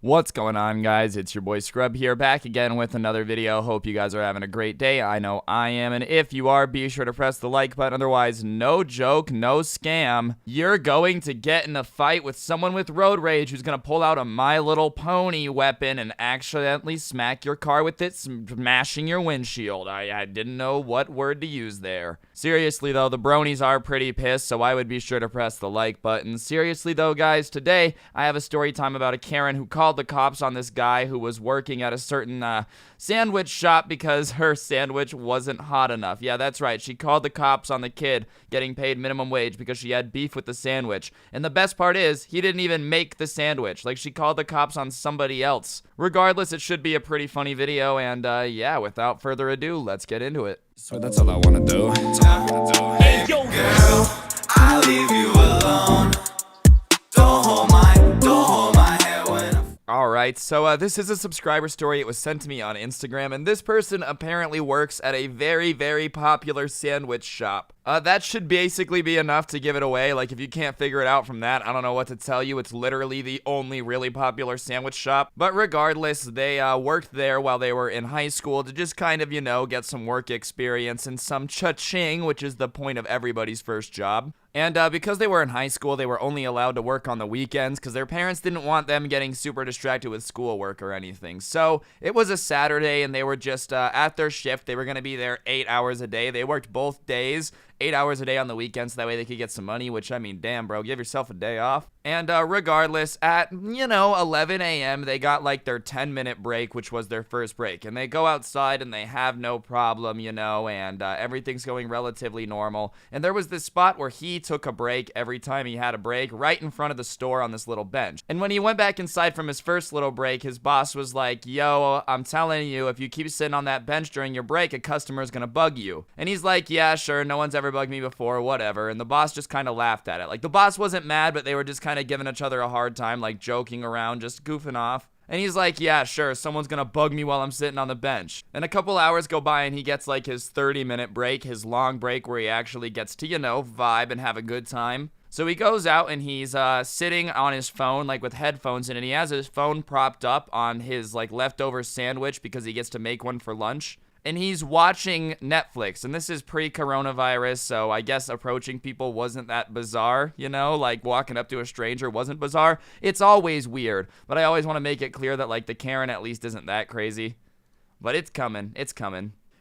What's going on, guys? It's your boy Scrub here, back again with another video. Hope you guys are having a great day. I know I am, and if you are, be sure to press the like button. Otherwise, no joke, no scam. You're going to get in a fight with someone with road rage who's going to pull out a My Little Pony weapon and accidentally smack your car with it, smashing your windshield. I didn't know what word to use there. Seriously, though, the bronies are pretty pissed, so I would be sure to press the like button. Seriously, though, guys, today I have a story time about a Karen who called the cops on this guy who was working at a certain sandwich shop because her sandwich wasn't hot enough. Yeah, that's right. She called the cops on the kid getting paid minimum wage because she had beef with the sandwich. And the best part is, he didn't even make the sandwich. Like, she called the cops on somebody else. Regardless, it should be a pretty funny video, and yeah, without further ado, let's get into it. So that's all I wanna do. Hey, yo, girl, I'll leave you alone. Don't hold my hand when I'm... Alright, so this is a subscriber story. It was sent to me on Instagram, and this person apparently works at a very, very popular sandwich shop. That should basically be enough to give it away. Like, if you can't figure it out from that, I don't know what to tell you. It's literally the only really popular sandwich shop. But regardless, they worked there while they were in high school to just kind of, you know, get some work experience and some cha-ching, which is the point of everybody's first job. And because they were in high school, they were only allowed to work on the weekends because their parents didn't want them getting super distracted with schoolwork or anything. So it was a Saturday, and they were just at their shift. They were going to be there 8 hours a day. They worked both days, 8 hours a day on the weekends, so that way they could get some money, which, I mean, damn, bro, give yourself a day off. And regardless, at, 11 a.m., they got, like, their 10-minute break, which was their first break. And they go outside, and they have no problem, and everything's going relatively normal. And there was this spot where he took a break every time he had a break, right in front of the store on this little bench. And when he went back inside from his first little break, his boss was like, yo, I'm telling you, if you keep sitting on that bench during your break, a customer's gonna bug you. And he's like, yeah, sure, no one's ever bugged me before, whatever. And the boss just kind of laughed at it. Like, the boss wasn't mad, but they were just kind of giving each other a hard time, like joking around, just goofing off. And he's like, yeah, sure, someone's gonna bug me while I'm sitting on the bench. And a couple hours go by, and he gets like his 30-minute break, his long break where he actually gets to, vibe and have a good time. So he goes out, and he's sitting on his phone, like with headphones in, and he has his phone propped up on his like leftover sandwich because he gets to make one for lunch. And he's watching Netflix, and this is pre-coronavirus, so I guess approaching people wasn't that bizarre, like walking up to a stranger wasn't bizarre. It's always weird, but I always want to make it clear that, like, the Karen at least isn't that crazy. But it's coming.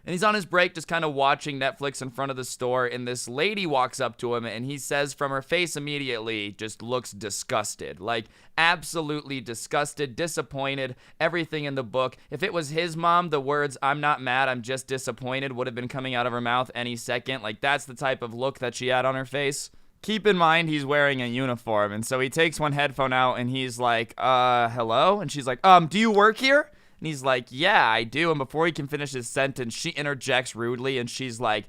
And he's on his break just kind of watching Netflix in front of the store, and this lady walks up to him, and he says from her face immediately, just looks disgusted. Like, absolutely disgusted, disappointed, everything in the book. If it was his mom, the words, I'm not mad, I'm just disappointed, would have been coming out of her mouth any second. Like, that's the type of look that she had on her face. Keep in mind, he's wearing a uniform, and so he takes one headphone out, and he's like, hello? And she's like, do you work here? And he's like, yeah, I do. And before he can finish his sentence, she interjects rudely, and she's like,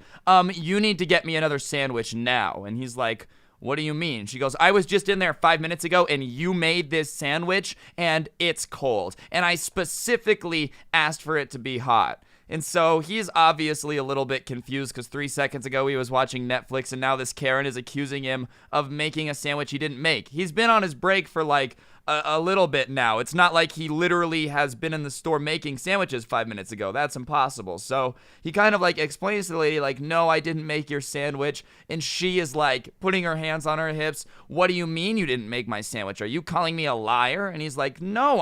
you need to get me another sandwich now. And he's like, what do you mean? She goes, I was just in there 5 minutes ago, and you made this sandwich, and it's cold. And I specifically asked for it to be hot. And so he's obviously a little bit confused because 3 seconds ago he was watching Netflix, and now this Karen is accusing him of making a sandwich he didn't make. He's been on his break for like a little bit now. It's not like he literally has been in the store making sandwiches 5 minutes ago. That's impossible. So he kind of like explains to the lady, like, no, I didn't make your sandwich. And she is like putting her hands on her hips. What do you mean you didn't make my sandwich? Are you calling me a liar? And he's like, no,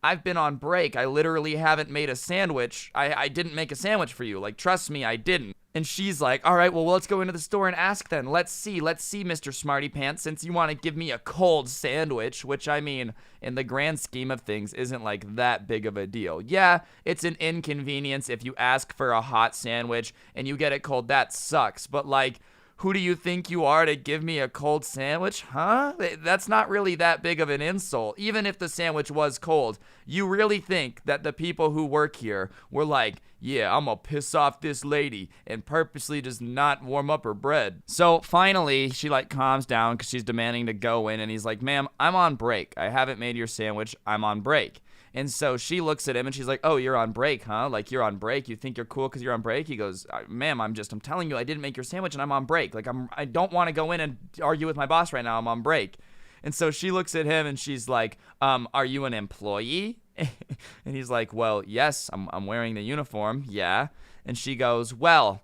I've been on break. I literally haven't made a sandwich. I didn't make a sandwich for you. Like, trust me, I didn't. And she's like, all right, well, let's go into the store and ask then. Let's see, Mr. Smarty Pants, since you want to give me a cold sandwich, which, I mean, in the grand scheme of things, isn't like that big of a deal. Yeah, it's an inconvenience if you ask for a hot sandwich and you get it cold. That sucks. But, like, who do you think you are to give me a cold sandwich, huh? That's not really that big of an insult. Even if the sandwich was cold, you really think that the people who work here were like, yeah, I'm gonna piss off this lady and purposely just not warm up her bread. So finally, she like calms down because she's demanding to go in, and he's like, ma'am, I'm on break. I haven't made your sandwich. I'm on break. And so she looks at him and she's like, oh, you're on break, huh? Like, you're on break. You think you're cool because you're on break? He goes, ma'am, I'm telling you, I didn't make your sandwich and I'm on break. Like, I don't want to go in and argue with my boss right now. I'm on break. And so she looks at him and she's like, are you an employee? And he's like, well, yes, I'm wearing the uniform. Yeah. And she goes, well,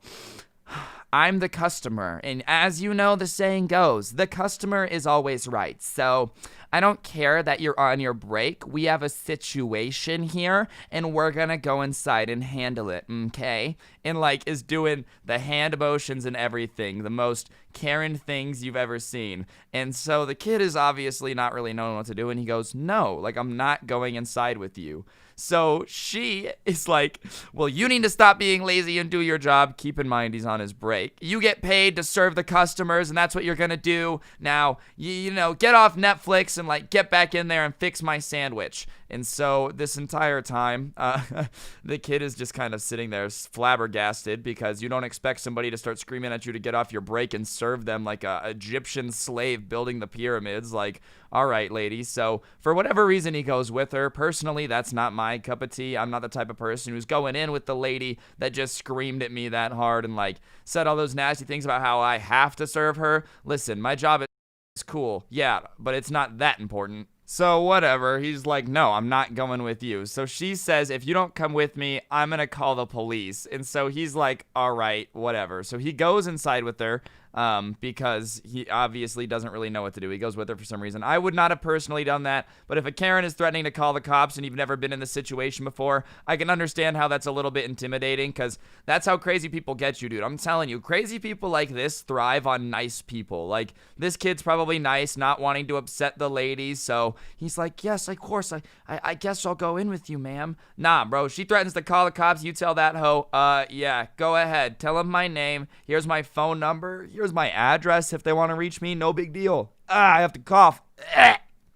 I'm the customer, and as you know, the saying goes, the customer is always right. So I don't care that you're on your break. We have a situation here, and we're gonna go inside and handle it, okay? And like is doing the hand motions and everything, the most Karen things you've ever seen. And so the kid is obviously not really knowing what to do, and he goes, no, like I'm not going inside with you. So she is like, well, you need to stop being lazy and do your job. Keep in mind, he's on his break. You get paid to serve the customers, and that's what you're going to do. Now, you know, get off Netflix and, like, get back in there and fix my sandwich. And so this entire time, the kid is just kind of sitting there flabbergasted because you don't expect somebody to start screaming at you to get off your break and serve them like a Egyptian slave building the pyramids. Like, all right, lady. So for whatever reason, he goes with her. Personally, that's not my cup of tea. I'm not the type of person who's going in with the lady that just screamed at me that hard and like said all those nasty things about how I have to serve her. Listen, my job is cool. Yeah, but it's not that important. So whatever, he's like, no, I'm not going with you. So she says, if you don't come with me, I'm going to call the police. And so he's like, all right, whatever. So he goes inside with her because he obviously doesn't really know what to do. He goes with her for some reason. I would not have personally done that, but if a Karen is threatening to call the cops and you've never been in this situation before, I can understand how that's a little bit intimidating because that's how crazy people get you, dude. I'm telling you, crazy people like this thrive on nice people. Like, this kid's probably nice, not wanting to upset the ladies, so he's like, yes, of course, I guess I'll go in with you, ma'am. Nah, bro, she threatens to call the cops. You tell that hoe, yeah, go ahead. Tell him my name. Here's my phone number. Here's my address if they want to reach me. No big deal. I have to cough.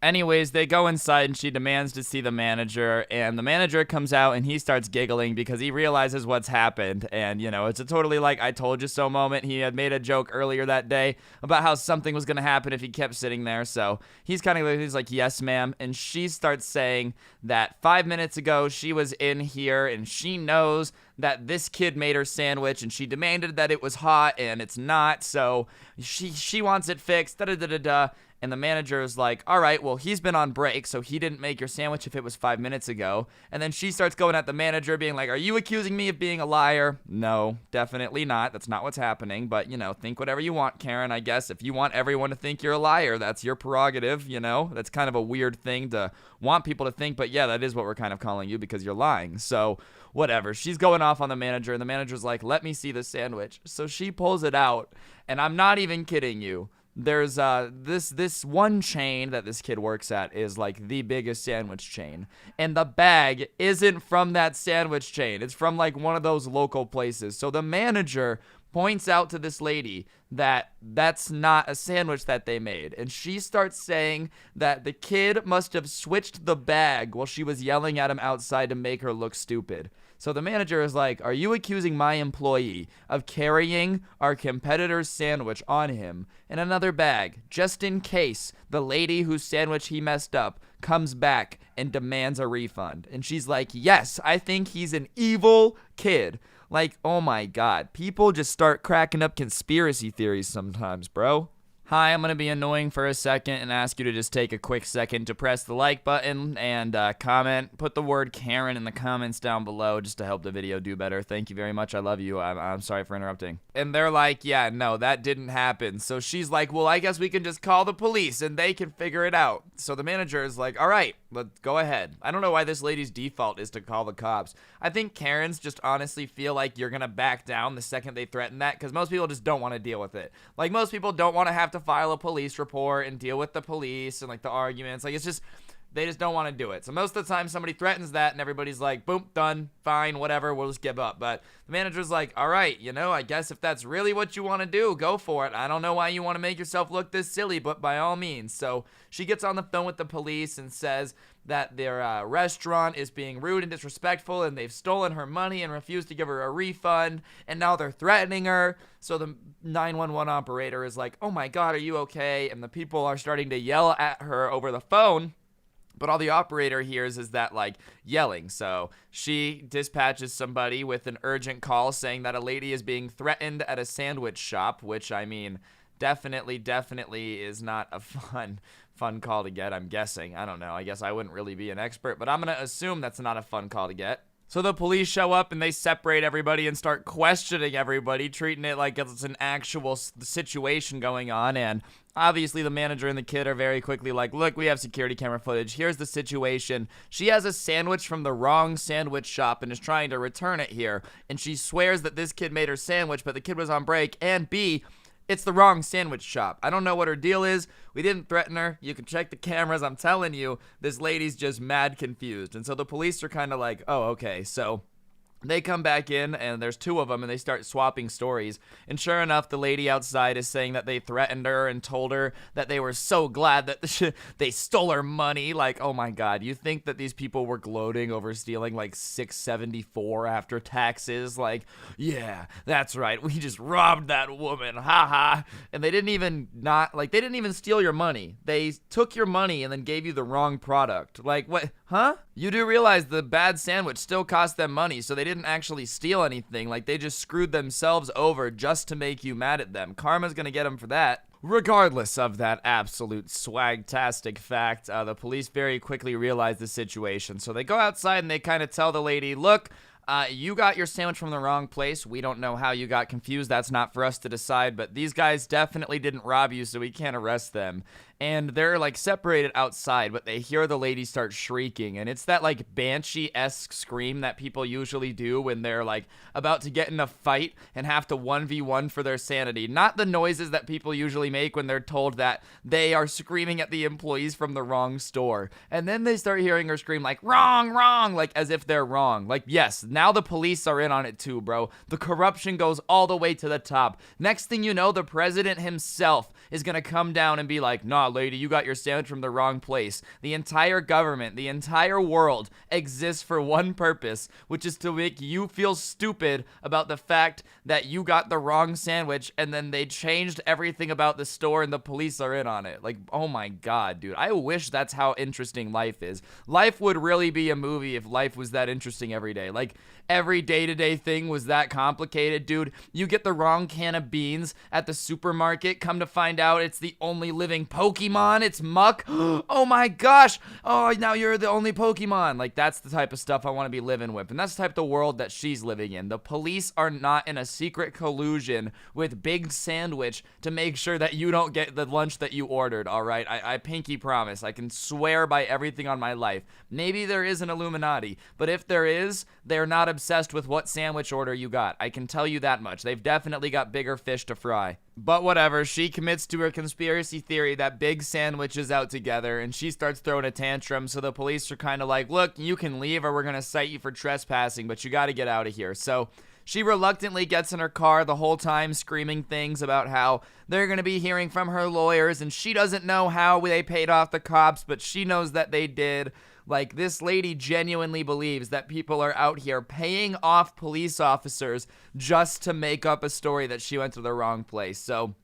Anyways, they go inside and she demands to see the manager, and the manager comes out and he starts giggling because he realizes what's happened. And, you know, it's a totally like I told you so moment. He had made a joke earlier that day about how something was going to happen if he kept sitting there. So he's like, yes, ma'am. And she starts saying that 5 minutes ago she was in here and she knows that this kid made her sandwich and she demanded that it was hot and it's not. So she wants it fixed. Da-da-da-da-da. And the manager is like, all right, well, he's been on break, so he didn't make your sandwich if it was 5 minutes ago. And then she starts going at the manager, being like, are you accusing me of being a liar? No, definitely not. That's not what's happening. But, you know, think whatever you want, Karen, I guess. If you want everyone to think you're a liar, that's your prerogative, you know? That's kind of a weird thing to want people to think. But, yeah, that is what we're kind of calling you because you're lying. So, whatever. She's going off on the manager, and the manager's like, let me see the sandwich. So she pulls it out, and I'm not even kidding you. There's this one chain that this kid works at is like the biggest sandwich chain, and the bag isn't from that sandwich chain. It's from like one of those local places. So the manager points out to this lady that that's not a sandwich that they made, and she starts saying that the kid must have switched the bag while she was yelling at him outside to make her look stupid. So the manager is like, are you accusing my employee of carrying our competitor's sandwich on him in another bag, just in case the lady whose sandwich he messed up comes back and demands a refund? And she's like, yes, I think he's an evil kid. Like, oh my God, people just start cracking up conspiracy theories sometimes, bro. Hi, I'm going to be annoying for a second and ask you to just take a quick second to press the like button and comment. Put the word Karen in the comments down below just to help the video do better. Thank you very much. I love you. I'm sorry for interrupting. And they're like, yeah, no, that didn't happen. So she's like, well, I guess we can just call the police and they can figure it out. So the manager is like, all right, let's go ahead. I don't know why this lady's default is to call the cops. I think Karens just honestly feel like you're going to back down the second they threaten that because most people just don't want to deal with it. Like, most people don't want to have to file a police report and deal with the police and like the arguments. Like, it's just, they just don't want to do it. So most of the time somebody threatens that and everybody's like, boom, done, fine, whatever, we'll just give up. But the manager's like, all right, you know, I guess if that's really what you want to do, go for it. I don't know why you want to make yourself look this silly, but by all means. So she gets on the phone with the police and says that their restaurant is being rude and disrespectful and they've stolen her money and refused to give her a refund, and now they're threatening her. So the 911 operator is like, oh my God, are you okay? And the people are starting to yell at her over the phone. But all the operator hears is that, like, yelling. So she dispatches somebody with an urgent call saying that a lady is being threatened at a sandwich shop, which, I mean, definitely is not a fun call to get, I'm guessing. I don't know. I guess I wouldn't really be an expert, but I'm gonna assume that's not a fun call to get. So the police show up and they separate everybody and start questioning everybody, treating it like it's an actual situation going on. And obviously the manager and the kid are very quickly like, look, we have security camera footage. Here's the situation. She has a sandwich from the wrong sandwich shop and is trying to return it here. And she swears that this kid made her sandwich, but the kid was on break. And B, it's the wrong sandwich shop. I don't know what her deal is. We didn't threaten her. You can check the cameras. I'm telling you, this lady's just mad confused. And so the police are kind of like, oh, okay. So they come back in, and there's two of them, and they start swapping stories. And sure enough, the lady outside is saying that they threatened her and told her that they were so glad that they stole her money. Like, oh my God, you think that these people were gloating over stealing like $674 after taxes? Like, yeah, that's right. We just robbed that woman. Ha. And they didn't even they didn't even steal your money. They took your money and then gave you the wrong product. Like, what? Huh? You do realize the bad sandwich still cost them money, so they didn't actually steal anything. Like, they just screwed themselves over just to make you mad at them. Karma's gonna get them for that. Regardless of that absolute swag-tastic fact, the police very quickly realize the situation. So they go outside and they kind of tell the lady, look, you got your sandwich from the wrong place. We don't know how you got confused. That's not for us to decide, but these guys definitely didn't rob you, so we can't arrest them. And they're like separated outside, but they hear the lady start shrieking, and it's that like banshee-esque scream that people usually do when they're like about to get in a fight and have to 1v1 for their sanity. Not the noises that people usually make when they're told that they are screaming at the employees from the wrong store. And then they start hearing her scream like, wrong, like as if they're wrong. Like, yes, now the police are in on it too, bro. The corruption goes all the way to the top. Next thing you know, the president himself is gonna come down and be like, nah, lady, you got your sandwich from the wrong place. The entire government, the entire world exists for one purpose, which is to make you feel stupid about the fact that you got the wrong sandwich, and then they changed everything about the store and the police are in on it. Like, oh my God, dude. I wish that's how interesting life is. Life would really be a movie if life was that interesting every day. Like, every day-to-day thing was that complicated, dude. You get the wrong can of beans at the supermarket, come to find out it's the only living Pokemon. It's Muck. Oh my gosh. Oh, now you're the only Pokemon. Like, that's the type of stuff I want to be living with. And that's the type of world that she's living in. The police are not in a secret collusion with Big Sandwich to make sure that you don't get the lunch that you ordered, all right? I pinky promise. I can swear by everything on my life. Maybe there is an Illuminati, but if there is, they're not obsessed with what sandwich order you got. I can tell you that much. They've definitely got bigger fish to fry. But whatever, she commits to her conspiracy theory that Big Sandwich is out together, and she starts throwing a tantrum, so the police are kind of like, look, you can leave or we're going to cite you for trespassing, but you got to get out of here. So she reluctantly gets in her car the whole time screaming things about how they're going to be hearing from her lawyers, and she doesn't know how they paid off the cops, but she knows that they did. Like, this lady genuinely believes that people are out here paying off police officers just to make up a story that she went to the wrong place. So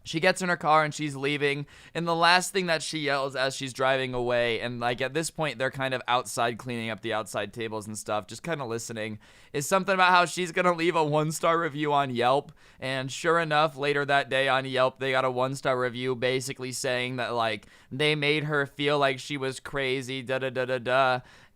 she gets in her car and she's leaving, and the last thing that she yells as she's driving away, and like at this point they're kind of outside cleaning up the outside tables and stuff, just kind of listening, is something about how she's gonna leave a 1-star review on Yelp. And sure enough, later that day on Yelp, they got a 1-star review basically saying that like they made her feel like she was crazy,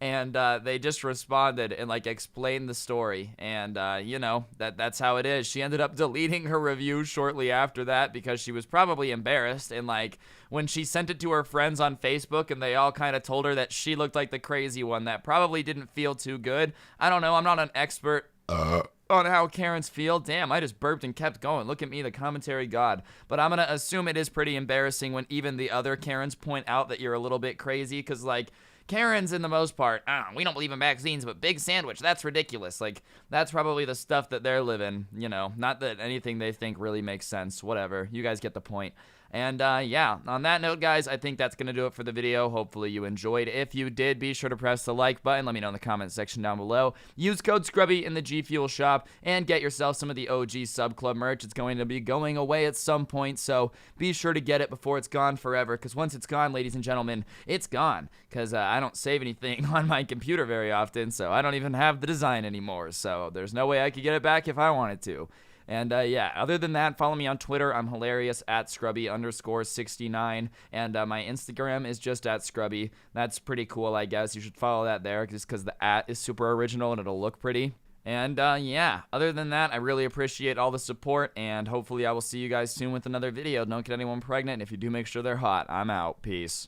and they just responded and like explained the story, and you know, that's how it is. She ended up deleting her review shortly after that because she was probably embarrassed, and like when she sent it to her friends on Facebook and they all kind of told her that she looked like the crazy one, that probably didn't feel too good. I don't know, I'm not an expert on how Karens feel. Damn, I just burped and kept going. Look at me, the commentary god. But I'm gonna assume it is pretty embarrassing when even the other Karens point out that you're a little bit crazy, because like Karens, in the most part, we don't believe in vaccines, but Big Sandwich, that's ridiculous. Like, that's probably the stuff that they're living, you know. Not that anything they think really makes sense. Whatever. You guys get the point. And, yeah, on that note, guys, I think that's going to do it for the video. Hopefully you enjoyed. If you did, be sure to press the like button. Let me know in the comment section down below. Use code Scrubby in the G Fuel shop and get yourself some of the OG Sub Club merch. It's going to be going away at some point, so be sure to get it before it's gone forever, because once it's gone, ladies and gentlemen, it's gone, because I don't save anything on my computer very often, so I don't even have the design anymore, so there's no way I could get it back if I wanted to. And yeah, other than that, follow me on Twitter. I'm hilarious at scrubby_69. And my Instagram is just at scrubby. That's pretty cool, I guess. You should follow that there just because the @ is super original and it'll look pretty. And yeah, other than that, I really appreciate all the support, and hopefully I will see you guys soon with another video. Don't get anyone pregnant. If you do, make sure they're hot. I'm out. Peace.